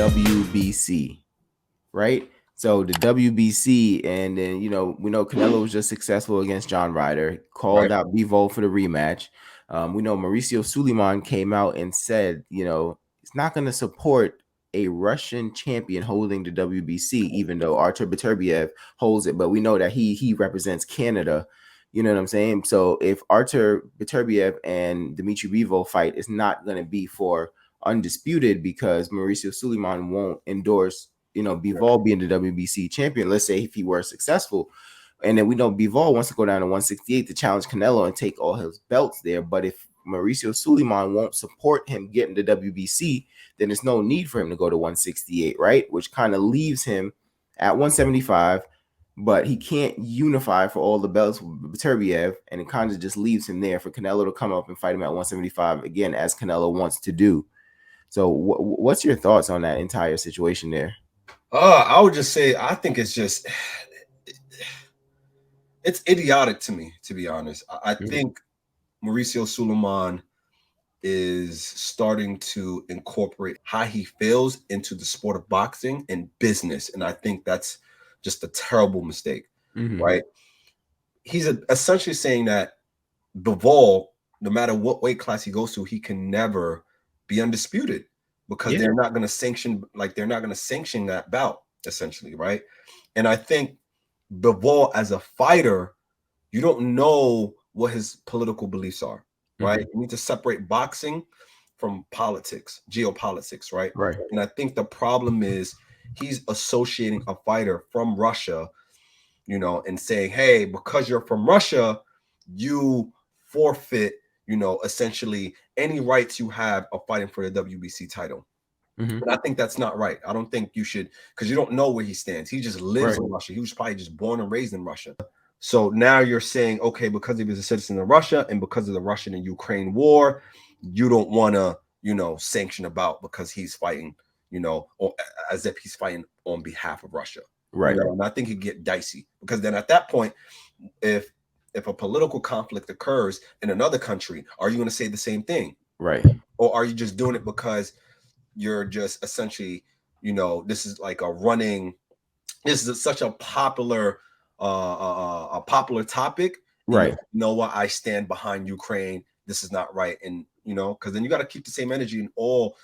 WBC, right? So the WBC, and then we know Canelo was just successful against John Ryder, called Right. out Bivol for the rematch. We know Mauricio Suleiman came out and said, he's not going to support a Russian champion holding the WBC, even though Artur Beterbiev holds it. But we know that he represents Canada. You know what I'm saying? So if Artur Beterbiev and Dmitry Bivol fight, it's not going to be for undisputed because Mauricio Suleiman won't endorse Bivol being the WBC champion. Let's say if he were successful, and then we know Bivol wants to go down to 168 to challenge Canelo and take all his belts there. But if Mauricio Suleiman won't support him getting the WBC, then there's no need for him to go to 168, right? Which kind of leaves him at 175, but he can't unify for all the belts with Beterbiev, and it kind of just leaves him there for Canelo to come up and fight him at 175 again, as Canelo wants to do. So what's your thoughts on that entire situation there? I would just say I think it's idiotic to me, to be honest. I think Mauricio Suleiman is starting to incorporate how he feels into the sport of boxing and business, and I think that's just a terrible mistake, right? He's essentially saying that Bivol, no matter what weight class he goes to, he can never be undisputed because they're not going to sanction that bout, essentially, right? And I think Bivol, as a fighter, you don't know what his political beliefs are, right? You need to separate boxing from politics, geopolitics, right? Right. And I think the problem is he's associating a fighter from Russia, and saying, hey, because you're from Russia, you forfeit, essentially any rights you have of fighting for the WBC title. And I think that's not right. I don't think you should, because you don't know where he stands. He just lives in Russia. He was probably just born and raised in Russia. So now you're saying, okay, because he was a citizen of Russia and because of the Russian and Ukraine war, you don't want to, sanction a bout because he's fighting, or as if he's fighting on behalf of Russia. Right. And I think it get dicey because then at that point, if a political conflict occurs in another country, are you going to say the same thing? Right. Or are you just doing it because you're just essentially, this is like this is such a popular topic. Right. You know what? I stand behind Ukraine. This is not right. And, because then you got to keep the same energy in all,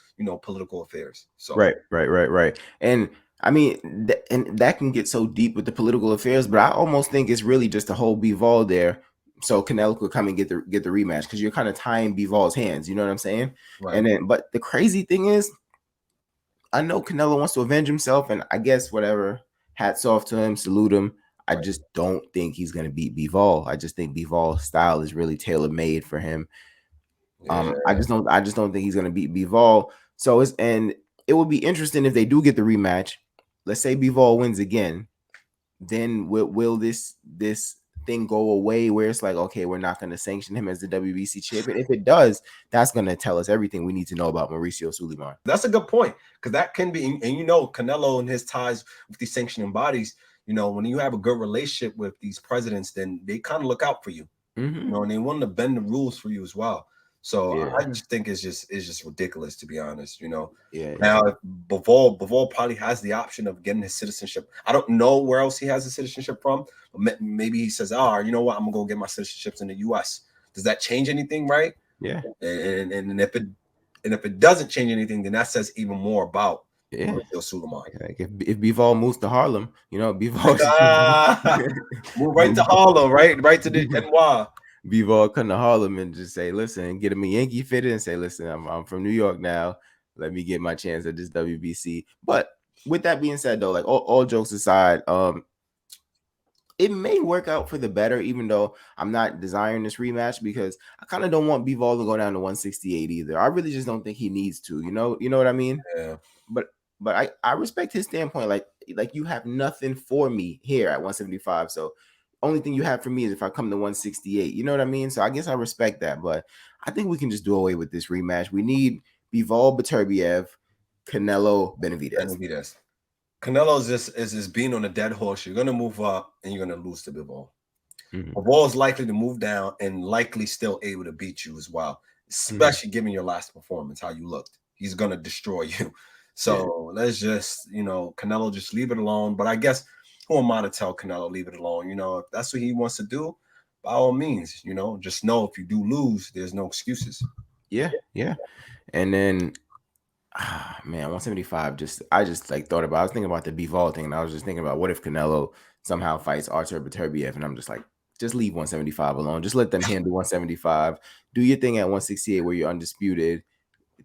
political affairs. So, Right. And I mean, and that can get so deep with the political affairs, but I almost think it's really just to hold Bivol there so Canelo could come and get the rematch, because you're kind of tying Bivol's hands. You know what I'm saying? right. And then, but the crazy thing is, I know Canelo wants to avenge himself, and I guess whatever. Hats off to him, salute him. I just don't think he's gonna beat Bivol. I just think Bivol's style is really tailor made for him. I just don't think he's gonna beat Bivol. So it would be interesting if they do get the rematch. Let's say Bivol wins again, then will this thing go away where it's like, okay, we're not going to sanction him as the WBC champion? If it does, that's going to tell us everything we need to know about Mauricio Suleiman. That's a good point, because that can be, and Canelo and his ties with these sanctioning bodies, when you have a good relationship with these presidents, then they kind of look out for you, and they want to bend the rules for you as well. So I just think it's just ridiculous, to be honest. Now, if Bivol probably has the option of getting his citizenship. I don't know where else he has his citizenship from, but maybe he says, you know what, I'm gonna go get my citizenships in the U.S. Does that change anything, right? Yeah. And if it doesn't change anything, then that says even more about Mauricio Suleiman. Like if Bivol moves to Harlem, Bivol move right to Harlem, right to the NY. Bivol come to Harlem and just say, listen, get him a Yankee fitted and say, listen, I'm from New York now. Let me get my chance at this WBC. But with that being said, though, like all jokes aside, it may work out for the better, even though I'm not desiring this rematch, because I kind of don't want Bivol to go down to 168 either. I really just don't think he needs to, you know what I mean? Yeah. But I respect his standpoint. Like you have nothing for me here at 175. So only thing you have for me is if I come to 168. You know what I mean? So I guess I respect that. But I think we can just do away with this rematch. We need Bivol Beterbiev, Canelo Benavidez. Canelo is just being on a dead horse. You're gonna move up and you're gonna lose to Bivol. Bivol is likely to move down and likely still able to beat you as well, especially given your last performance, how you looked. He's gonna destroy you. So let's just, Canelo just leave it alone. But I guess who am I to tell Canelo leave it alone? If that's what he wants to do, by all means, just know if you do lose, there's no excuses. Yeah. And then man, 175. I just like thought about. I was thinking about the Bivol thing, and I was just thinking about what if Canelo somehow fights Artur Beterbiev, and I'm just like, just leave 175 alone. Just let them handle 175. Do your thing at 168 where you're undisputed.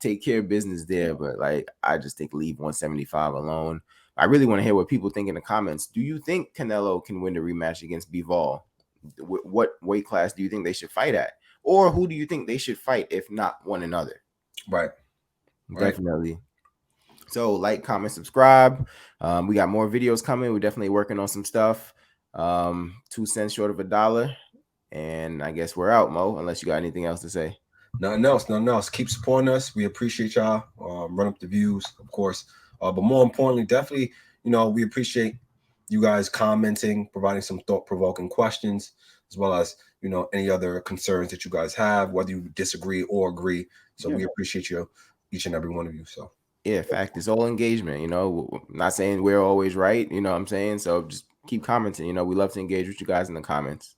Take care of business there, but like I just think leave 175 alone. I really want to hear what people think in the comments. Do you think Canelo can win the rematch against Bivol? What weight class do you think they should fight at, or who do you think they should fight if not one another? Right. Definitely. So like, comment, subscribe. We got more videos coming. We're definitely working on some stuff. 2 cents short of $1. And I guess we're out, Mo, unless you got anything else to say. Nothing else. Keep supporting us. We appreciate y'all. Run up the views, of course. But more importantly, definitely, we appreciate you guys commenting, providing some thought-provoking questions, as well as, any other concerns that you guys have, whether you disagree or agree. So we appreciate you, each and every one of you. So yeah, fact, it's all engagement. Not saying we're always right. You know what I'm saying? So just keep commenting. We love to engage with you guys in the comments.